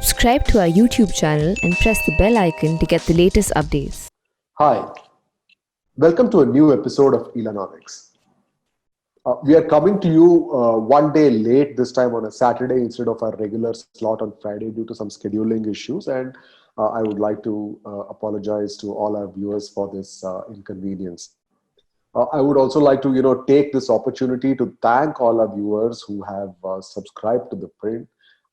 Subscribe to our YouTube channel and press the bell icon to get the latest updates. Hi, welcome to a new episode of Elonomics. We are coming to you one day late, this time on a Saturday instead of our regular slot on Friday due to some scheduling issues. And I would like to apologize to all our viewers for this inconvenience. I would also like to, take this opportunity to thank all our viewers who have subscribed to the print.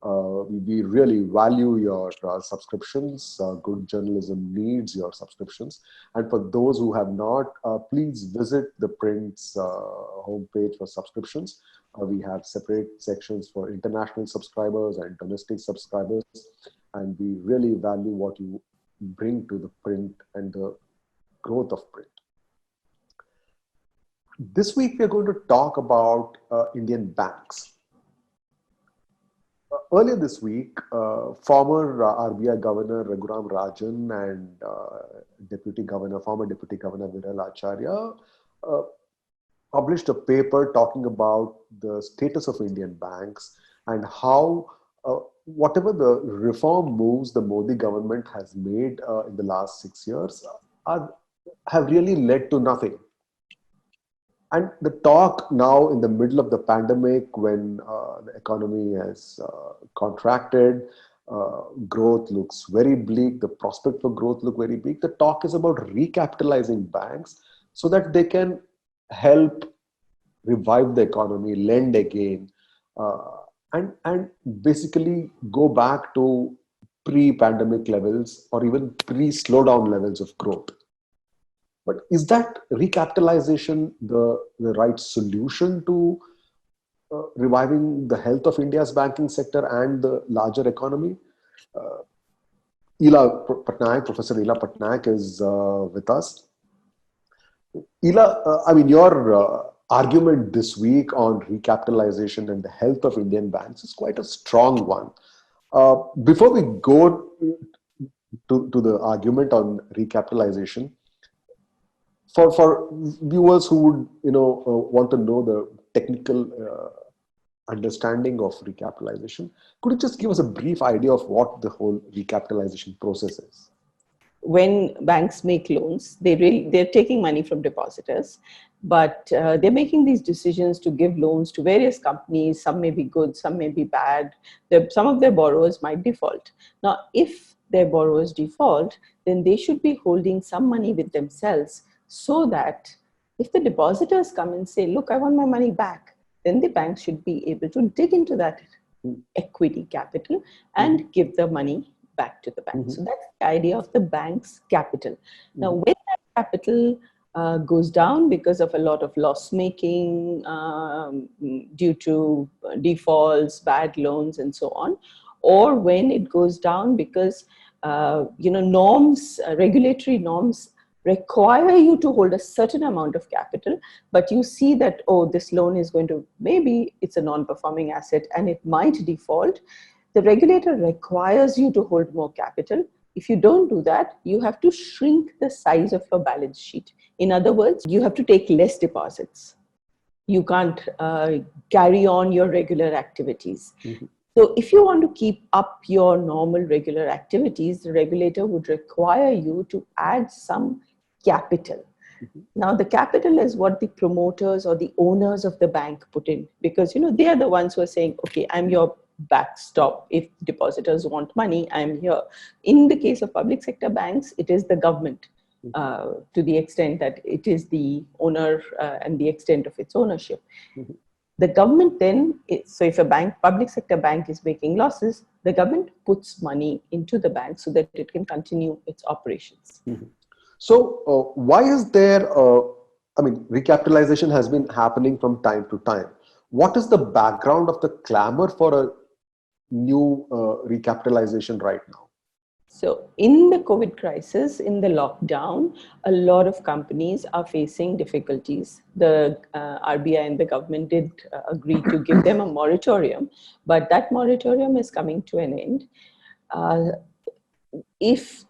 We really value your subscriptions. Good journalism needs your subscriptions. And for those who have not, please visit the print's homepage for subscriptions. We have separate sections for international subscribers and domestic subscribers. And we really value what you bring to the print and the growth of print. This week, we're going to talk about Indian banks. Earlier this week, former RBI Governor Raghuram Rajan and former Deputy Governor Viral Acharya published a paper talking about the status of Indian banks and how whatever the reform moves the Modi government has made in the last 6 years have really led to nothing. And the talk now in the middle of the pandemic, when the economy has contracted, growth looks very bleak, the prospect for growth look very bleak. The talk is about recapitalizing banks so that they can help revive the economy, lend again, and basically go back to pre-pandemic levels or even pre-slowdown levels of growth. But is that recapitalization the right solution to reviving the health of India's banking sector and the larger economy? Professor Ela Patnaik is with us. Ela, your argument this week on recapitalization and the health of Indian banks is quite a strong one. Before we go to the argument on recapitalization, for viewers who would want to know the technical understanding of recapitalization, could you just give us a brief idea of what the whole recapitalization process is? When banks make loans, they're taking money from depositors, but they're making these decisions to give loans to various companies. Some may be good, some may be bad. Some of their borrowers might default. Now, if their borrowers default, then they should be holding some money with themselves, so that if the depositors come and say, look, I want my money back, then the bank should be able to dig into that equity capital and give the money back to the bank. So that's the idea of the bank's capital. Now, when that capital goes down because of a lot of loss making due to defaults, bad loans, and so on, or when it goes down because regulatory norms require you to hold a certain amount of capital, but you see that, this loan is maybe it's a non-performing asset and it might default. The regulator requires you to hold more capital. If you don't do that, you have to shrink the size of your balance sheet. In other words, you have to take less deposits. You can't carry on your regular activities. So if you want to keep up your normal regular activities, the regulator would require you to add some capital. Now, the capital is what the promoters or the owners of the bank put in, because they are the ones who are saying, okay, I'm your backstop. If depositors want money, I'm here. In the case of public sector banks, it is the government to the extent that it is the owner and the extent of its ownership. The government then, so if a public sector bank is making losses, the government puts money into the bank so that it can continue its operations. So why is there, recapitalization has been happening from time to time. What is the background of the clamor for a new recapitalization right now? So in the COVID crisis, in the lockdown, a lot of companies are facing difficulties. The RBI and the government did agree to give them a moratorium, but that moratorium is coming to an end. If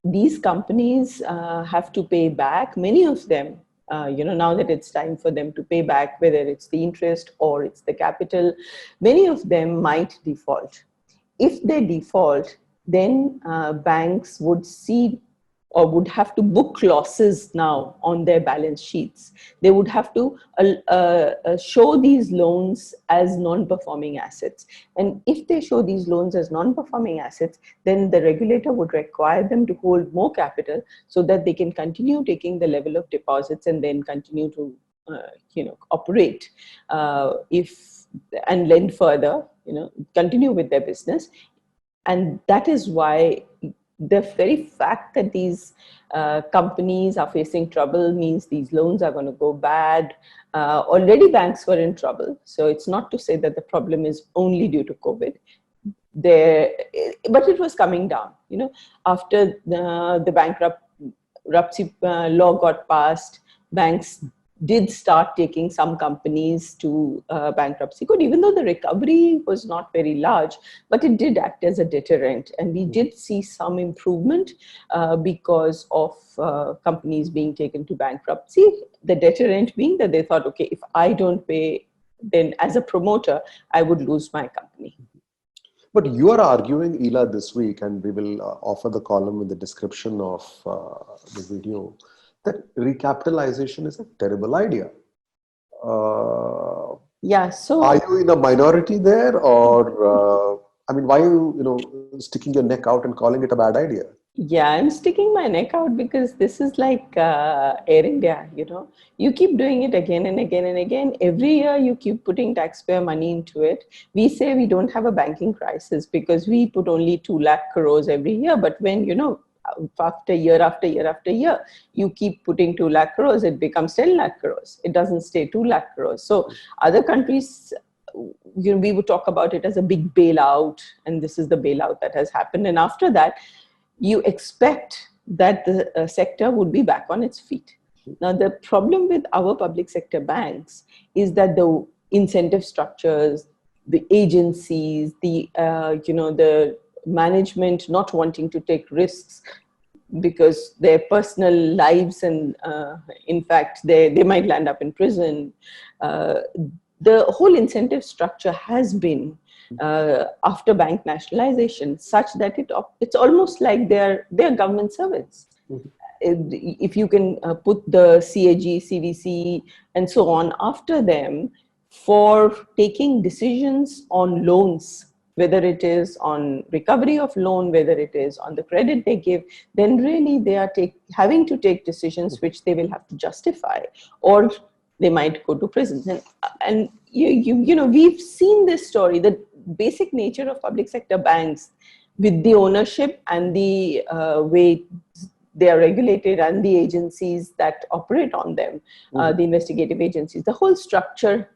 these companies have to pay back, many of them, now that it's time for them to pay back, whether it's the interest or it's the capital, many of them might default. if they default, then banks would see or would have to book losses now on their balance sheets. They would have to show these loans as non-performing assets. And if they show these loans as non-performing assets, then the regulator would require them to hold more capital so that they can continue taking the level of deposits and then continue to operate and lend further, continue with their business. And that is why the very fact that these companies are facing trouble means these loans are going to go bad. Already banks were in trouble. So it's not to say that the problem is only due to COVID. But it was coming down, after the bankruptcy law got passed. Banks did start taking some companies to bankruptcy code, even though the recovery was not very large, but it did act as a deterrent. And we did see some improvement because of companies being taken to bankruptcy. The deterrent being that they thought, okay, if I don't pay, then as a promoter, I would lose my company. But you are arguing, Ela, this week, and we will offer the column in the description of the video, that recapitalization is a terrible idea. Yeah. So are you in a minority there, or why are you sticking your neck out and calling it a bad idea? Yeah, I'm sticking my neck out because this is like Air India. You keep doing it again and again and again. Every year you keep putting taxpayer money into it. We say we don't have a banking crisis because we put only 2 lakh crores every year. But when after year after year after year, you keep putting 2 lakh crores, it becomes 10 lakh crores. It doesn't stay 2 lakh crores. So other countries, we would talk about it as a big bailout, and this is the bailout that has happened. And after that, you expect that the sector would be back on its feet. Now, the problem with our public sector banks is that the incentive structures, the agencies, the management not wanting to take risks because their personal lives and in fact they might land up in prison. The whole incentive structure has been after bank nationalization such that it's almost like they're government servants. If you can put the CAG, CVC and so on after them for taking decisions on loans, whether it is on recovery of loan, whether it is on the credit they give, then really they are having to take decisions which they will have to justify, or they might go to prison. And we've seen this story, the basic nature of public sector banks with the ownership and the way they are regulated and the agencies that operate on them, the investigative agencies. The whole structure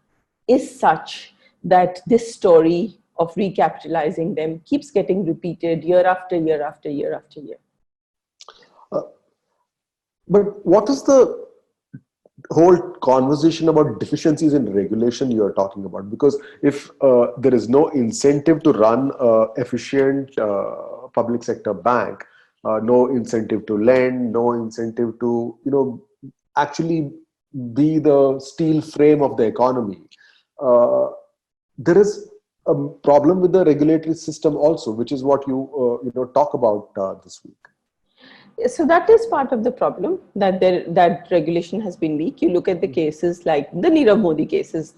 is such that this story of recapitalizing them keeps getting repeated year after year after year after year. But what is the whole conversation about deficiencies in regulation you are talking about? Because if there is no incentive to run an efficient public sector bank, no incentive to lend, no incentive to actually be the steel frame of the economy, there is a problem with the regulatory system also, which is what you talk about this week. So that is part of the problem, that that regulation has been weak. You look at the cases like the Nirav Modi cases,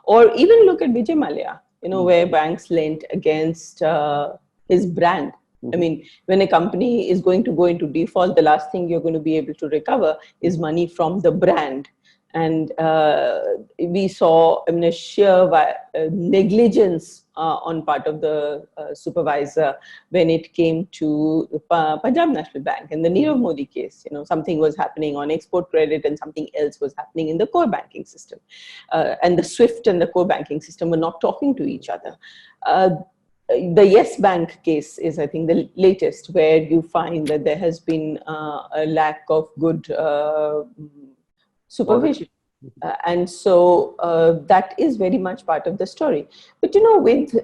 or even look at Vijay Mallya, where banks lent against his brand. I mean, when a company is going to go into default, the last thing you're going to be able to recover is money from the brand. And we saw a sheer negligence on part of the supervisor when it came to Punjab National Bank and the Nirav Modi case. Something was happening on export credit and something else was happening in the core banking system. And the SWIFT and the core banking system were not talking to each other. The Yes Bank case is, I think, the latest, where you find that there has been a lack of good supervision. And so that is very much part of the story. But with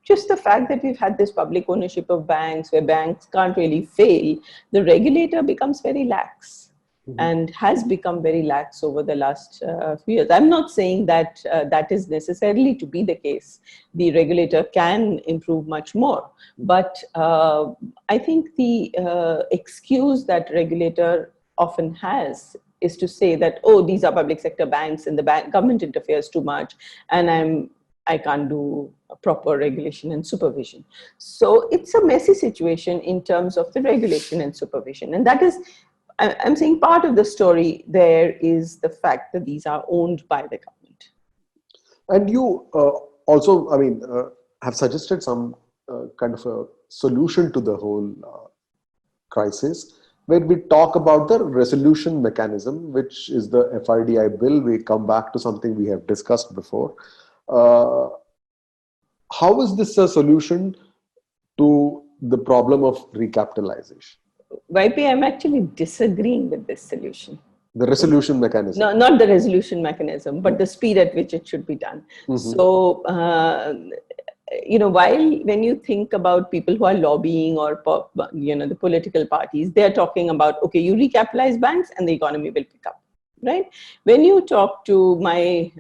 just the fact that we've had this public ownership of banks where banks can't really fail, the regulator becomes very lax. and has become very lax over the last few years. I'm not saying that that is necessarily to be the case. The regulator can improve much more, but I think the excuse that regulator often has is to say that, oh, these are public sector banks and the government interferes too much, and I can't do a proper regulation and supervision. So it's a messy situation in terms of the regulation and supervision. And that is, I'm saying, part of the story there is the fact that these are owned by the government. And you also, have suggested some kind of a solution to the whole crisis, where we talk about the resolution mechanism, which is the FRDI bill. We come back to something we have discussed before. How is this a solution to the problem of recapitalization? YP, I'm actually disagreeing with this solution. The resolution mechanism? No, not the resolution mechanism, but the speed at which it should be done. So, when you think about people who are lobbying or, the political parties, they're talking about, okay, you recapitalize banks and the economy will pick up, right? When you talk to my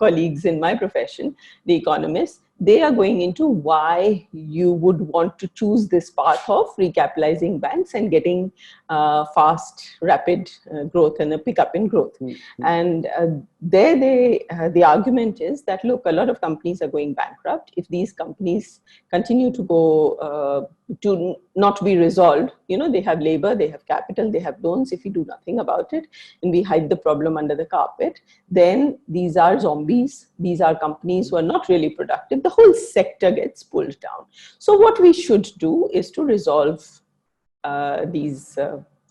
colleagues in my profession, the economists, they are going into why you would want to choose this path of recapitalizing banks and getting fast, rapid growth and a pickup in growth. And the argument is that, look, a lot of companies are going bankrupt. If these companies continue to go to not be resolved, they have labor, they have capital, they have loans. If we do nothing about it and we hide the problem under the carpet, then these are zombies. These are companies who are not really productive. The whole sector gets pulled down. So what we should do is to resolve these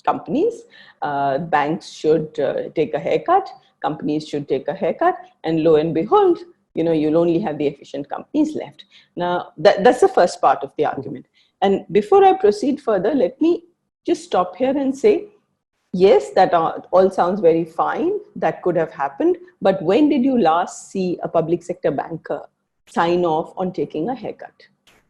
companies. Banks should take a haircut. Companies should take a haircut. And lo and behold, you'll only have the efficient companies left. Now, that's the first part of the argument. And before I proceed further, let me just stop here and say, yes, that all sounds very fine. That could have happened. But when did you last see a public sector banker sign off on taking a haircut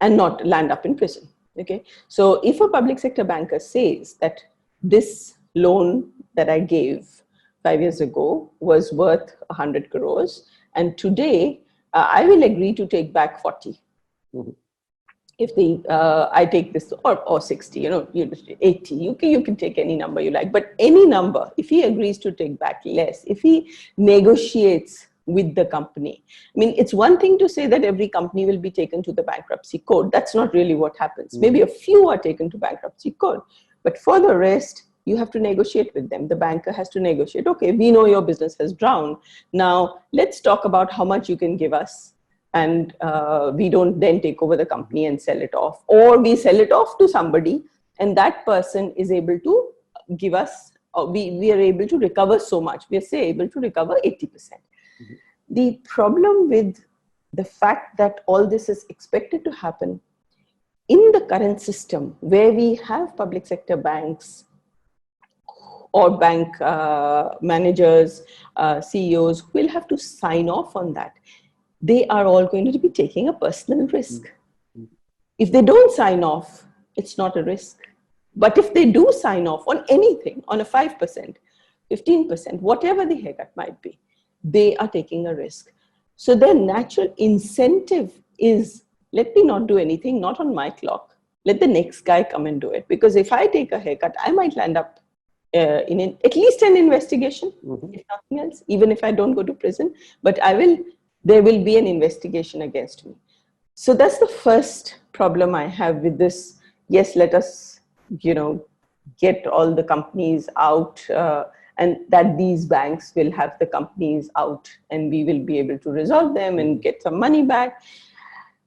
and not land up in prison? Okay. So if a public sector banker says that this loan that I gave 5 years ago was worth 100 crores, and today I will agree to take back 40. If I take this, or 60, 80, you can take any number you like, but any number, if he agrees to take back less, if he negotiates with the company. It's one thing to say that every company will be taken to the bankruptcy court. That's not really what happens. Maybe a few are taken to bankruptcy court, but for the rest, you have to negotiate with them. The banker has to negotiate. Okay, we know your business has drowned. Now, let's talk about how much you can give us. And we don't then take over the company and sell it off, or we sell it off to somebody and that person is able to give us, or we are able to recover so much. We are, say, able to recover 80%. The problem with the fact that all this is expected to happen in the current system, where we have public sector banks or bank managers, CEOs who will have to sign off on that, they are all going to be taking a personal risk. If they don't sign off, it's not a risk. But if they do sign off on anything, on a 5%, 15%, whatever the haircut might be, they are taking a risk. So their natural incentive is, let me not do anything, not on my clock. Let the next guy come and do it. Because if I take a haircut, I might land up in at least an investigation, if nothing else, even if I don't go to prison. But there will be an investigation against me. So that's the first problem I have with this. Yes, let us, get all the companies out and that these banks will have the companies out and we will be able to resolve them and get some money back.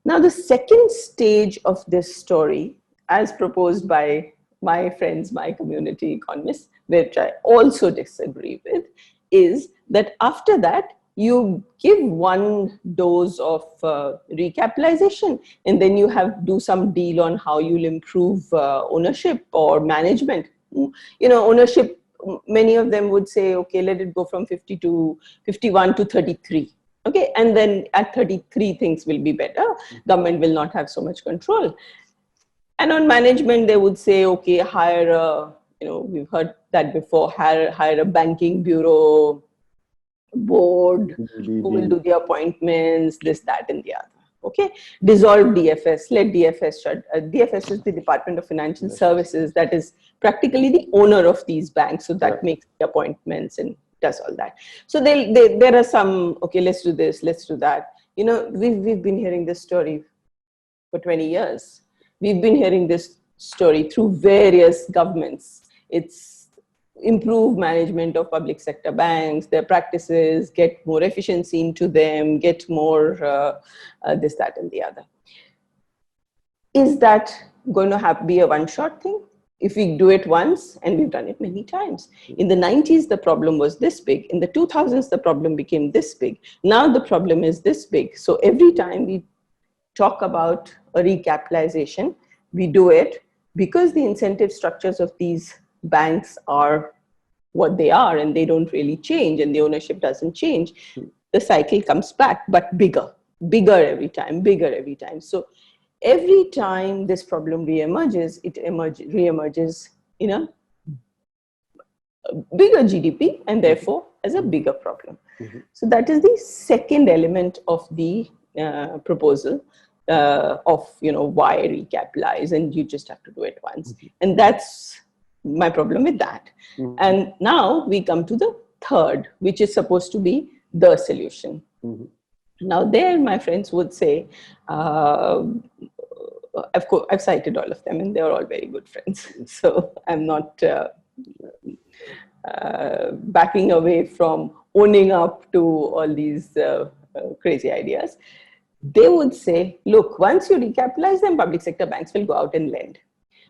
Now, the second stage of this story, as proposed by my friends, my community economists, which I also disagree with, is that after that, you give one dose of recapitalization and then you do some deal on how you'll improve ownership or management. Ownership, many of them would say, okay, let it go from 51 to 33. Okay, and then at 33, things will be better. Government will not have so much control. And on management, they would say, okay, hire a we've heard that before, hire a banking bureau board who will do the appointments, this, that, and the other. Okay, dissolve DFS, let DFS shut. DFS is the Department of Financial Services, that is practically the owner of these banks, so that makes the appointments and does all that. So there are some, okay, let's do this, let's do that. We've been hearing this story for 20 years. We've been hearing this story through various governments. It's improve management of public sector banks, their practices, get more efficiency into them, get more this, that, and the other. Is that going to be a one-shot thing? If we do it once, and we've done it many times. In the 90s, the problem was this big. In the 2000s, the problem became this big. Now the problem is this big. So every time we talk about a recapitalization, we do it because the incentive structures of these banks are what they are and they don't really change and the ownership doesn't change. The cycle comes back, but bigger every time. So every time this problem reemerges, it reemerges in a bigger GDP and therefore as a bigger problem. So that is the second element of the proposal of why recapitalize, and you just have to do it once. And that's my problem with that. And now we come to the third, which is supposed to be the solution. Now there, my friends would say, of course, I've cited all of them and they're all very good friends. So I'm not backing away from owning up to all these crazy ideas. They would say, look, once you recapitalize them, public sector banks will go out and lend.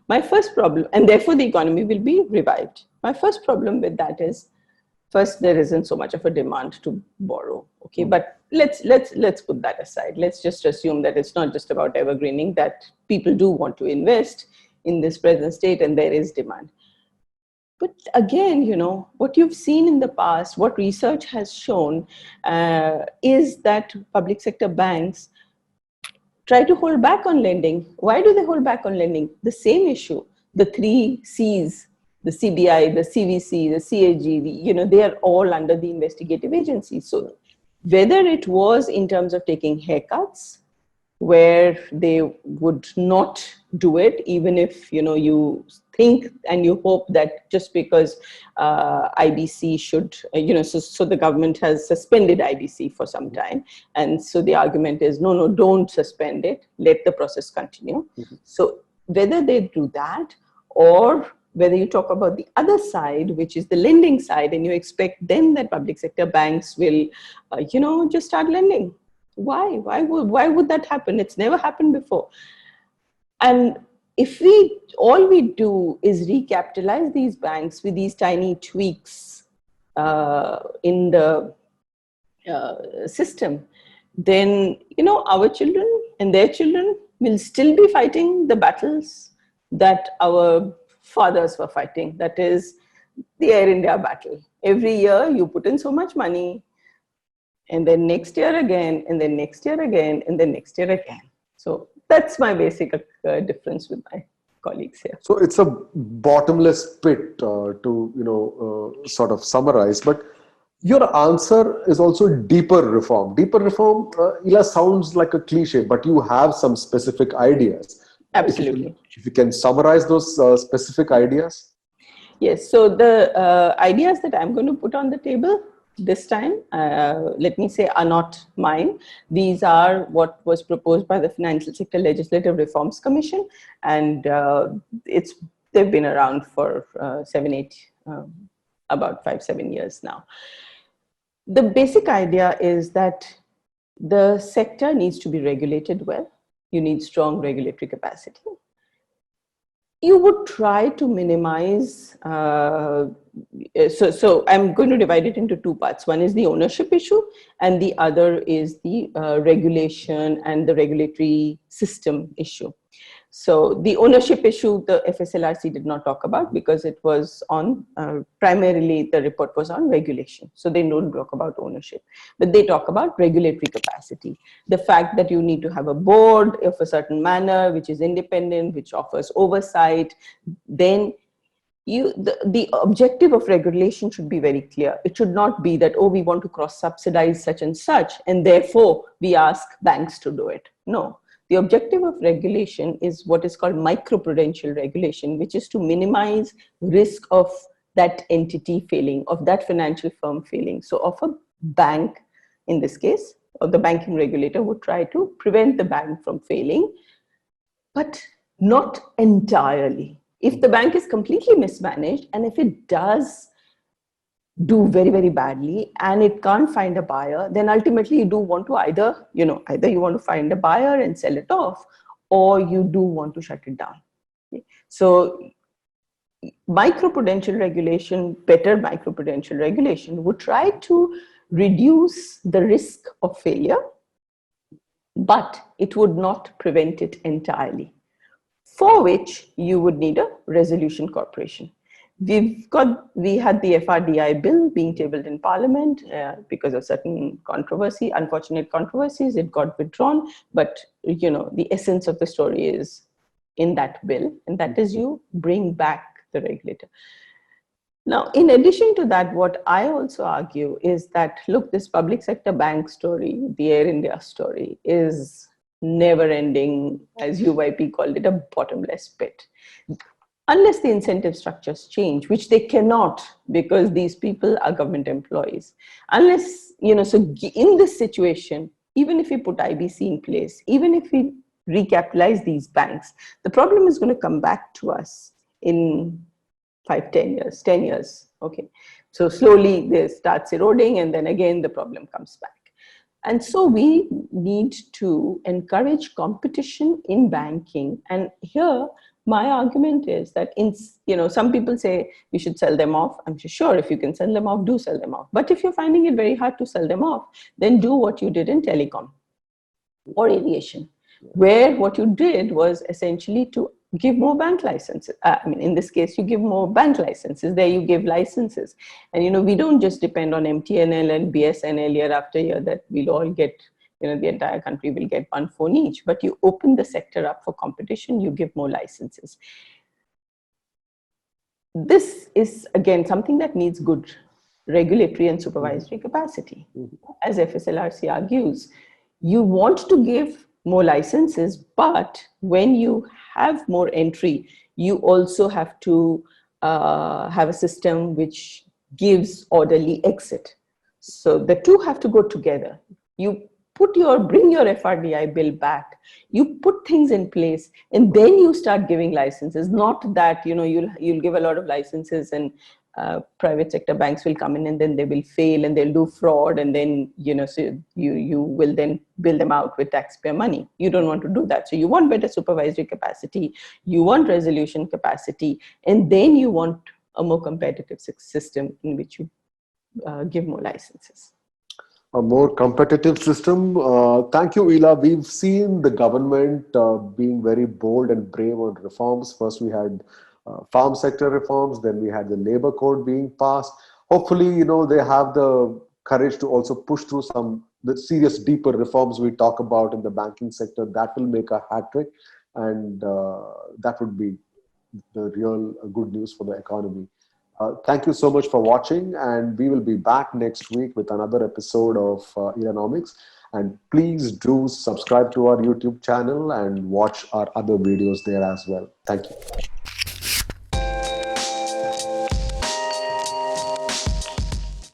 My first problem, and therefore the economy will be revived. My first problem with that is, first, there isn't so much of a demand to borrow. Okay, but let's put that aside. Let's just assume that it's not just about evergreening, that people do want to invest in this present state and there is demand. But again, what you've seen in the past, what research has shown is that public sector banks try to hold back on lending. Why do they hold back on lending? The same issue, the 3 C's, the CBI, the CVC, the CAG, they are all under the investigative agency. So whether it was in terms of taking haircuts, where they would not do it, even if, you think and you hope that just because IBC should, so the government has suspended IBC for some time. And so the argument is, no, don't suspend it. Let the process continue. So whether they do that, or whether you talk about the other side, which is the lending side, and you expect then that public sector banks will, just start lending. Why would that happen? It's never happened before. And if all we do is recapitalize these banks with these tiny tweaks in the system, then, our children and their children will still be fighting the battles that our fathers were fighting. That is the Air India battle. Every year you put in so much money, and then next year again, and then next year again, and then next year again. So that's my basic difference with my colleagues here. So it's a bottomless pit to sort of summarize. But your answer is also deeper reform. Deeper reform, Ila, sounds like a cliche, but you have some specific ideas. Absolutely. If you can summarize those specific ideas. Yes. So the ideas that I'm going to put on the table this time, let me say, are not mine. These are what was proposed by the Financial Sector Legislative Reforms Commission, and they've been around for about 5-7 years now. The basic idea is that the sector needs to be regulated well. You need strong regulatory capacity. You would try to minimize, so I'm going to divide it into 2 parts. One is the ownership issue, and the other is the regulation and the regulatory system issue. So the ownership issue, the FSLRC did not talk about because it was on, primarily the report was on regulation. So they don't talk about ownership, but they talk about regulatory capacity. The fact that you need to have a board of a certain manner, which is independent, which offers oversight. Then the objective of regulation should be very clear. It should not be that, oh, we want to cross subsidize such and such, and therefore we ask banks to do it. No, the objective of regulation is what is called microprudential regulation, which is to minimize risk of that entity failing, of that financial firm failing. So of a bank, in this case, or the banking regulator would try to prevent the bank from failing, but not entirely. If the bank is completely mismanaged, and if it does do very, very badly and it can't find a buyer, then ultimately you do want to either you want to find a buyer and sell it off, or you do want to shut it down. Okay? So microprudential regulation, better microprudential regulation would try to reduce the risk of failure, but it would not prevent it entirely, for which you would need a resolution corporation. We had the FRDI bill being tabled in Parliament because of certain controversy, unfortunate controversies. It got withdrawn, but the essence of the story is in that bill, and that is you bring back the regulator. Now, in addition to that, what I also argue is that, look, this public sector bank story, the Air India story, is never ending, as UYP called it, a bottomless pit. Unless the incentive structures change, which they cannot, because these people are government employees. Unless, so in this situation, even if we put IBC in place, even if we recapitalize these banks, the problem is going to come back to us in 10 years. Okay. So slowly this starts eroding, and then again, the problem comes back. And so we need to encourage competition in banking. And here, my argument is that some people say we should sell them off. I'm sure if you can sell them off, do sell them off. But if you're finding it very hard to sell them off, then do what you did in telecom or aviation, where what you did was essentially to give more bank licenses. In this case, you give more bank licenses. There you give licenses. And, we don't just depend on MTNL and BSNL year after year that we'll all get, the entire country will get one phone each. But you open the sector up for competition, you give more licenses. This is, again, something that needs good regulatory and supervisory capacity. As FSLRC argues, you want to give more licenses, but when you have more entry, you also have to have a system which gives orderly exit. So the two have to go together. You bring your FRDI bill back, you put things in place, and then you start giving licenses. Not that you'll give a lot of licenses and private sector banks will come in and then they will fail and they'll do fraud, and then so you will then bill them out with taxpayer money. You don't want to do that. So you want better supervisory capacity, you want resolution capacity, and then you want a more competitive system in which you give more licenses. A more competitive system. Thank you, Ela. We've seen the government being very bold and brave on reforms. First, we had farm sector reforms, then we had the labor code being passed. Hopefully, they have the courage to also push through the serious, deeper reforms we talk about in the banking sector. That will make a hat trick, and that would be the real good news for the economy. Thank you so much for watching, and we will be back next week with another episode of Elanomics. And please do subscribe to our YouTube channel and watch our other videos there as well. Thank you.